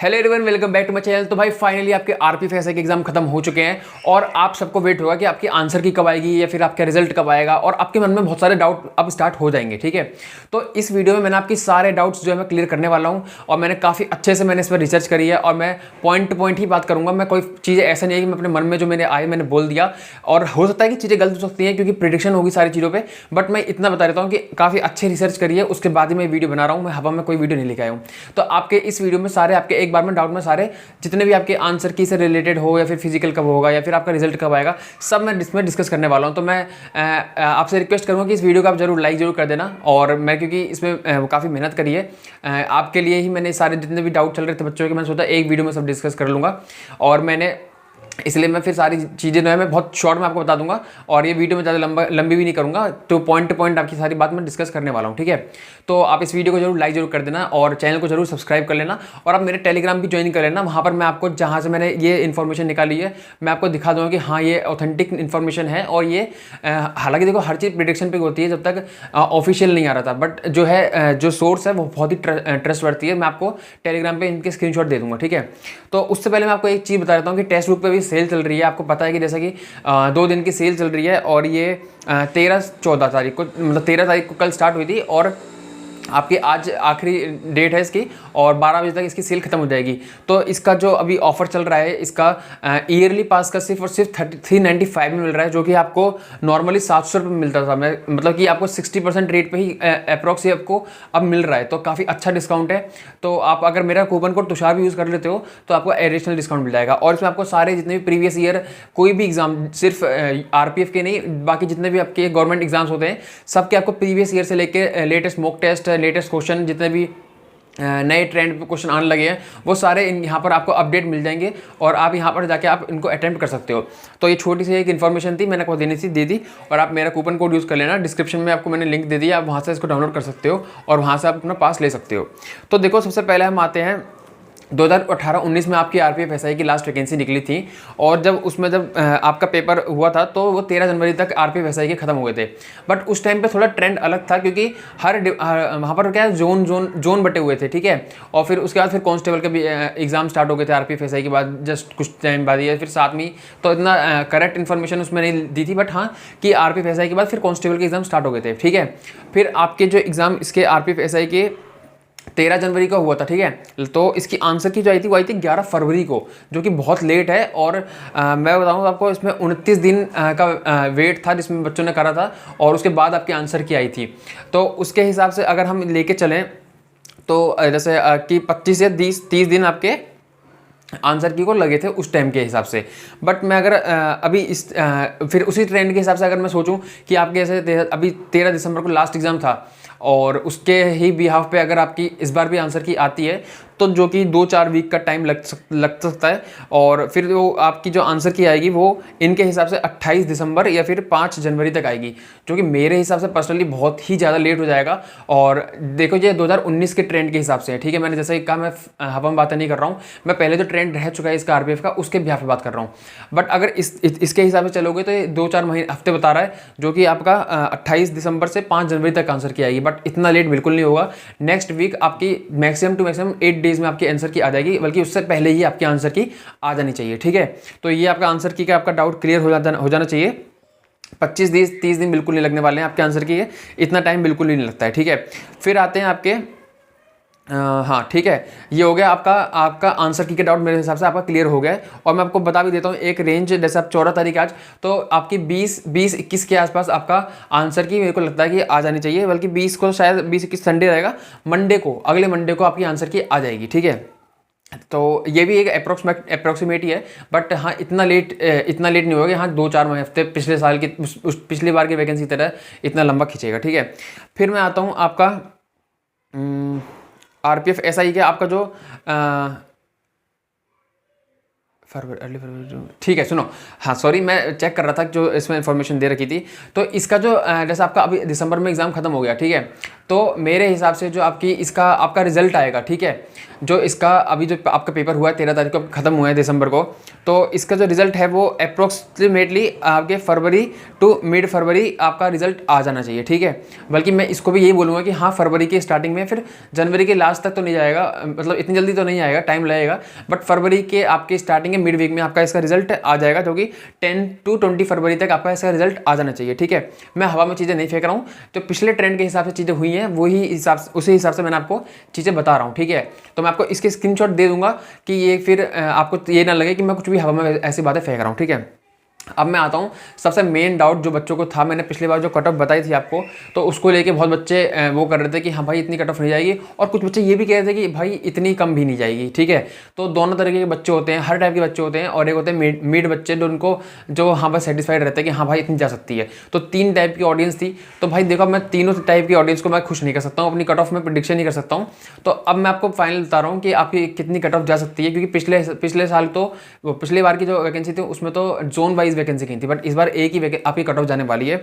Hello everyone, welcome back to my channel. तो भाई finally आपके आरपीएफएसआई के एग्जाम खत्म हो चुके हैं और आप सबको वेट होगा कि आपकी आंसर की कब आएगी या फिर आपका रिजल्ट कब आएगा और आपके मन में बहुत सारे डाउट अब स्टार्ट हो जाएंगे। ठीक है, तो इस वीडियो में मैंने आपकी सारे डाउट्स जो है मैं क्लियर करने वाला हूँ और मैंने काफ़ी अच्छे से मैंने इस पर रिसर्च करी है और मैं पॉइंट टू पॉइंट ही बात करूँगा। मैं कोई चीज़ें ऐसा नहीं है कि मैं अपने मन में जो मैंने आए मैंने बोल दिया, और हो सकता है कि चीज़ें गलत हो सकती हैं क्योंकि प्रिडिक्शन होगी सारी चीज़ों पर, बट मैं इतना बता देता हूँ कि काफ़ी अच्छे रिसर्च करी है, उसके बाद ही मैं वीडियो बना रहा हूँ। मैं हवा में कोई वीडियो नहीं लेके आया हूँ। तो आपके इस वीडियो में सारे आपके एक बार में डाउट में सारे जितने भी आपके आंसर की से रिलेटेड हो या फिर फिजिकल कब होगा या फिर आपका रिजल्ट कब आएगा, सब मैं इसमें डिस्कस करने वाला हूं। तो मैं आपसे रिक्वेस्ट करूंगा कि इस वीडियो को आप जरूर लाइक जरूर कर देना। और मैं क्योंकि इसमें काफ़ी मेहनत करी है आपके लिए ही, मैंने सारे जितने भी डाउट चल रहे थे बच्चों के, मैंने सोचा एक वीडियो में सब डिस्कस कर लूँगा। और मैंने इसलिए मैं फिर सारी चीज़ें जो है मैं बहुत शॉर्ट में आपको बता दूंगा और ये वीडियो में ज़्यादा लंबी भी नहीं करूंगा। तो पॉइंट टू पॉइंट आपकी सारी बात मैं डिस्कस करने वाला हूं। ठीक है, तो आप इस वीडियो को जरूर लाइक जरूर कर देना और चैनल को जरूर सब्सक्राइब कर लेना और आप मेरे टेलीग्राम भी ज्वाइन कर लेना। वहाँ पर मैं आपको जहाँ से मैंने ये इन्फॉर्मेशन निकाली है मैं आपको दिखा दूँगा कि हाँ ये ऑथेंटिक इन्फॉर्मेशन है। और ये हालांकि देखो हर चीज़ प्रिडिक्शन पे होती है जब तक ऑफिशियल नहीं आ रहा था, बट जो है जो सोर्स है वो बहुत ही ट्रस्टवर्दी है। मैं आपको टेलीग्राम पर इनके स्क्रीनशॉट दे दूँगा। ठीक है, तो उससे पहले मैं आपको एक चीज़ बता देता हूँ कि टेक्स्ट बुक पर भी सेल चल रही है। आपको पता है कि जैसा कि 2 दिन की सेल चल रही है और ये 13-14 तारीख को, मतलब 13 तारीख को कल स्टार्ट हुई थी और आपकी आज आखिरी डेट है इसकी और 12 बजे तक इसकी सेल खत्म हो जाएगी। तो इसका जो अभी ऑफर चल रहा है इसका ईयरली पास का सिर्फ और सिर्फ 395 में मिल रहा है, जो कि आपको नॉर्मली 700 रुपये में मिलता था। मैं मतलब कि आपको 60% रेट पे ही अप्रॉक्स आपको अब मिल रहा है, तो काफ़ी अच्छा डिस्काउंट है। तो आप अगर मेरा कूपन कोड तुषार भी यूज़ कर लेते हो तो आपको एडिशनल डिस्काउंट मिल जाएगा। और इसमें आपको सारे जितने भी प्रीवियस ईयर कोई भी एग्जाम, सिर्फ आरपीएफ के नहीं बाकी जितने भी आपके गवर्नमेंट एग्जाम्स होते हैं सबके आपको प्रीवियस ईयर से लेकर latest mock test, latest question, जितने भी नए ट्रेंड पे क्वेश्चन आने लगे हैं वो सारे यहाँ पर आपको अपडेट मिल जाएंगे और आप यहाँ पर जाके आप इनको अटेम्प्ट कर सकते हो। तो ये छोटी सी एक इन्फॉर्मेशन थी, मैंने आपको देनी थी, दे दी। और आप मेरा कूपन कोड यूज़ कर लेना, डिस्क्रिप्शन में आपको मैंने लिंक दे दिया, आप वहाँ से इसको डाउनलोड कर सकते हो और वहाँ से आप अपना पास ले सकते हो। तो देखो सबसे पहले हम आते हैं 2018-19 में आपकी आरपीएफएसआई की लास्ट वैकेंसी निकली थी और जब उसमें जब आपका पेपर हुआ था तो वो 13 जनवरी तक आरपीएफएसआई के खत्म हो गए थे। बट उस टाइम पे थोड़ा ट्रेंड अलग था क्योंकि वहाँ पर क्या है जोन बटे हुए थे। ठीक है, और फिर उसके बाद फिर कांस्टेबल के भी एग्जाम स्टार्ट हो गए थे आरपीएफएसआई के बाद, जस्ट कुछ टाइम बाद या फिर साथ में। तो इतना करेक्ट इन्फॉर्मेशन उसमें नहीं दी थी, बट हाँ कि आरपीएफएसआई के बाद फिर कांस्टेबल के एग्जाम स्टार्ट हो गए थे। ठीक है, फिर आपके जो एग्जाम इसके आरपीएफएसआई के 13 जनवरी का हुआ था। ठीक है, तो इसकी आंसर की जो आई थी वो आई थी 11 फरवरी को, जो कि बहुत लेट है। और मैं बताऊँ आपको इसमें 29 दिन का वेट था जिसमें बच्चों ने करा था और उसके बाद आपकी आंसर की आई थी। तो उसके हिसाब से अगर हम लेके चलें तो जैसे कि 25 से 30 दिन आपके आंसर की को लगे थे उस टाइम के हिसाब से। बट मैं अगर अभी फिर उसी ट्रेंड के हिसाब से अगर मैं सोचूं कि आपके जैसे अभी 13 दिसंबर को लास्ट एग्ज़ाम था और उसके ही बिहाफ पे अगर आपकी इस बार भी आंसर की आती है तो जो कि 2-4 वीक का टाइम लग सकता है। और फिर वो आपकी जो आंसर की आएगी वो इनके हिसाब से 28 दिसंबर या फिर 5 जनवरी तक आएगी, जो कि मेरे हिसाब से पर्सनली बहुत ही ज़्यादा लेट हो जाएगा। और देखो ये 2019 के ट्रेंड के हिसाब से है। ठीक है, मैंने जैसे कहा मैं हवा में बातें नहीं कर रहा हूँ, मैं पहले जो ट्रेंड रह चुका है इसका आरपीएफ का उसके बिहाफ पे बात कर रहा हूँ। बट अगर इसके हिसाब से चलोगे तो ये 2-4 हफ्ते बता रहा है, जो कि आपका 28 दिसंबर से 5 जनवरी तक आंसर की आएगी। बट इतना लेट बिल्कुल नहीं होगा। नेक्स्ट वीक आपकी मैक्सिमम टू मैक्सिमम 8 डेज में आपकी आंसर की आ जाएगी, बल्कि उससे पहले ही आपकी आंसर की आ जानी चाहिए। ठीक है, तो ये आपका आंसर की का आपका डाउट क्लियर हो जाना चाहिए। 25-30 दिन बिल्कुल नहीं लगने वाले हैं आपके आंसर की, इतना टाइम बिल्कुल ही नहीं लगता है। ठीक है, फिर आते हैं आपके हाँ ठीक है, ये हो गया आपका आंसर की के डाउट मेरे हिसाब से आपका क्लियर हो गया है। और मैं आपको बता भी देता हूँ एक रेंज, जैसे आप 14 तारीख आज, तो आपकी 20-21 के आसपास आपका आंसर की मेरे को लगता है कि आ जानी चाहिए, बल्कि 20 को शायद 20-21 संडे रहेगा, मंडे को, अगले मंडे को आपकी आंसर की आ जाएगी। ठीक है, तो ये भी एक अप्रोक्सीमेट ही है, बट हाँ इतना लेट नहीं होगा। हाँ 2-4 हफ्ते पिछले साल की पिछली बार की वैकेंसी तरह इतना लंबा खींचेगा। ठीक है, फिर मैं आता हूँ आपका आरपीएफएसआई के आपका जो अर्ली फरवरी। ठीक है, सुनो, हाँ सॉरी मैं चेक कर रहा था जो इसमें इन्फॉर्मेशन दे रखी थी। तो इसका जो जैसे आपका अभी दिसंबर में एग्जाम खत्म हो गया, ठीक है, तो मेरे हिसाब से जो आपका रिजल्ट आएगा, ठीक है, जो इसका अभी जो आपका पेपर हुआ है 13 तारीख को ख़त्म हुआ है दिसंबर को, तो इसका जो रिजल्ट है वो अप्रोक्सीमेटली आपके फरवरी टू मिड फरवरी आपका रिजल्ट आ जाना चाहिए, ठीक है। बल्कि मैं इसको भी यही बोलूँगा कि हाँ, फरवरी के स्टार्टिंग में, फिर जनवरी के लास्ट तक तो नहीं जाएगा, मतलब इतनी जल्दी तो नहीं आएगा, टाइम लगेगा, बट फरवरी के आपके स्टार्टिंग के मिड वीक में आपका इसका रिजल्ट आ जाएगा, जो कि 10 to 20 फरवरी तक आपका इसका रिजल्ट आ जाना चाहिए, ठीक है। मैं हवा में चीज़ें नहीं फेंक रहा हूँ, जो पिछले ट्रेंड के हिसाब से चीज़ें हुई हैं उसी हिसाब से मैंने आपको चीज़ें बता रहा हूँ, ठीक है। तो मैं आपको इसके स्क्रीनशॉट दे दूंगा कि ये फिर आपको ये ना लगे कि मैं कुछ भी हवा में ऐसी बातें फेंक रहा हूँ, ठीक है। अब मैं आता हूँ सबसे मेन डाउट जो बच्चों को था, मैंने पिछली बार जो कट ऑफ बताई थी आपको, तो उसको लेके बहुत बच्चे वो कर रहे थे कि हाँ भाई इतनी कट ऑफ नहीं जाएगी, और कुछ बच्चे ये भी कह रहे थे कि भाई इतनी कम भी नहीं जाएगी, ठीक है। तो दोनों तरीके के बच्चे होते हैं, हर टाइप के बच्चे होते हैं, और एक होते हैं मिड बच्चे जो हाँ बस सेटिस्फाइड रहते हैं कि हाँ भाई इतनी जा सकती है। तो 3 टाइप की ऑडियंस थी। तो भाई देखो, मैं तीनों टाइप की ऑडियंस को मैं खुश नहीं कर सकता हूँ, अपनी कट ऑफ में प्रेडिक्शन नहीं कर सकता हूँ। तो अब मैं आपको फाइनल बता रहा हूँ कि आपकी कितनी कट ऑफ जा सकती है, क्योंकि पिछले साल तो पिछले बार की जो वैकेंसी थी उसमें तो जोन वाइज वैकेंसी की थी, बट इस बार एक ही आपकी कट ऑफ जाने वाली है।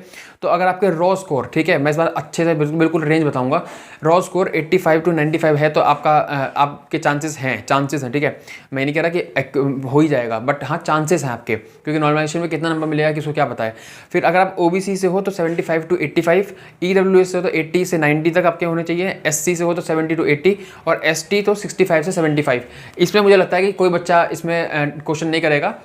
तो अगर आपके रॉ स्कोर, ठीक है, मैं इस बार अच्छे से बिल्कुल रेंज बताऊंगा, रॉ स्कोर 85 to 95 है तो आपके चांसेस हैं, ठीक है। मैं नहीं कह रहा कि हो ही जाएगा, बट हाँ चांसेस हैं आपके, क्योंकि नॉर्मलाइजेशन में कितना नंबर मिलेगा किसको क्या पता है। फिर अगर आप ओबीसी से हो तो 75 to 85, ईडब्ल्यूएस से हो तो 80 से 90 तक आपके होने चाहिए, एससी से हो तो 70 to 80, और एसटी तो 65 से 75। इसमें मुझे लगता है कि कोई बच्चा इसमें क्वेश्चन नहीं करेगा,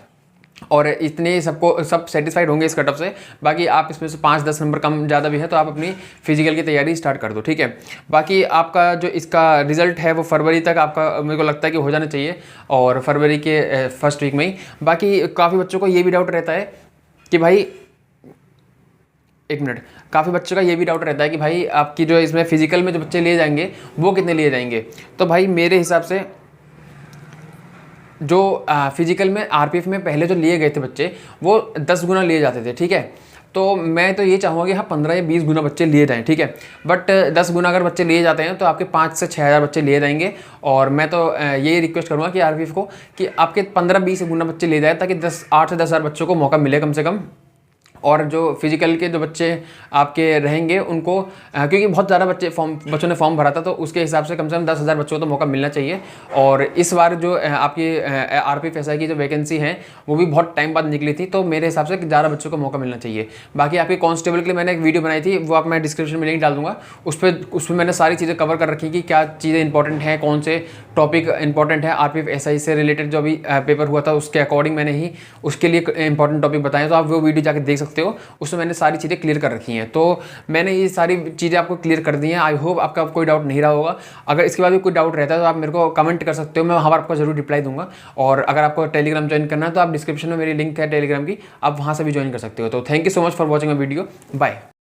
और इतने सब सेटिस्फाइड होंगे इस कटअप से। बाकी आप इसमें से 5-10 नंबर कम ज़्यादा भी है तो आप अपनी फिजिकल की तैयारी स्टार्ट कर दो, ठीक है। बाकी आपका जो इसका रिजल्ट है वो फरवरी तक आपका मेरे को लगता है कि हो जाना चाहिए, और फरवरी के फर्स्ट वीक में ही। बाकी काफ़ी बच्चों को ये भी डाउट रहता है कि भाई, एक मिनट, काफ़ी बच्चों का ये भी डाउट रहता है कि भाई आपकी जो इसमें फिजिकल में जो बच्चे लिए जाएंगे वो कितने लिए जाएंगे। तो भाई मेरे हिसाब से जो फिजिकल में आरपीएफ में पहले जो लिए गए थे बच्चे, वो 10 गुना लिए जाते थे, ठीक है। तो मैं तो ये चाहूँगा कि हाँ 15 या 20 गुना बच्चे लिए जाएँ, ठीक है। बट 10 गुना अगर बच्चे लिए जाते हैं तो आपके 5 से 6 हज़ार बच्चे लिए जाएंगे। और मैं तो ये रिक्वेस्ट करूँगा कि आरपीएफ को कि आपके 15-20 गुना बच्चे लिए जाए, ताकि 8 से 10 हज़ार बच्चों को मौका मिले कम से कम। और जो फिजिकल के जो बच्चे आपके रहेंगे उनको, क्योंकि बहुत ज़्यादा बच्चों ने फॉर्म भरा था, तो उसके हिसाब से कम 10,000 बच्चों को तो मौका मिलना चाहिए। और इस बार जो आपकी आरपीएफ एसआई की जो वैकेंसी है वो भी बहुत टाइम बाद निकली थी, तो मेरे हिसाब से ज़्यादा बच्चों को मौका मिलना चाहिए। बाकी आपके कांस्टेबल के लिए मैंने एक वीडियो बनाई थी, वो मैं डिस्क्रिप्शन में लिंक डाल दूँगा। उसमें मैंने सारी चीज़ें कवर कर रखी कि क्या चीज़ें इंपॉर्टेंट हैं, कौन से टॉपिक इंपॉर्टेंट है आरपीएफ एसआई से रिलेटेड। जो अभी पेपर हुआ था उसके अकॉर्डिंग मैंने ही उसके लिए इंपॉर्टेंट टॉपिक बताए, तो आप वो वीडियो जाकर देख सकते हो। उसमें मैंने सारी चीज़ें क्लियर कर रखी हैं। तो मैंने ये सारी चीज़ें आपको क्लियर कर दी हैं। आई होप आपका कोई डाउट नहीं रहा होगा। अगर इसके बाद भी कोई डाउट रहता है तो आप मेरे को कमेंट कर सकते हो, मैं वहाँ पर आपको जरूर रिप्लाई दूंगा। और अगर आपको टेलीग्राम ज्वाइन करना है तो आप डिस्क्रिप्शन में मेरी लिंक है टेलीग्राम की, आप वहाँ से भी ज्वाइन कर सकते हो। तो thank you so much for watching a video, bye.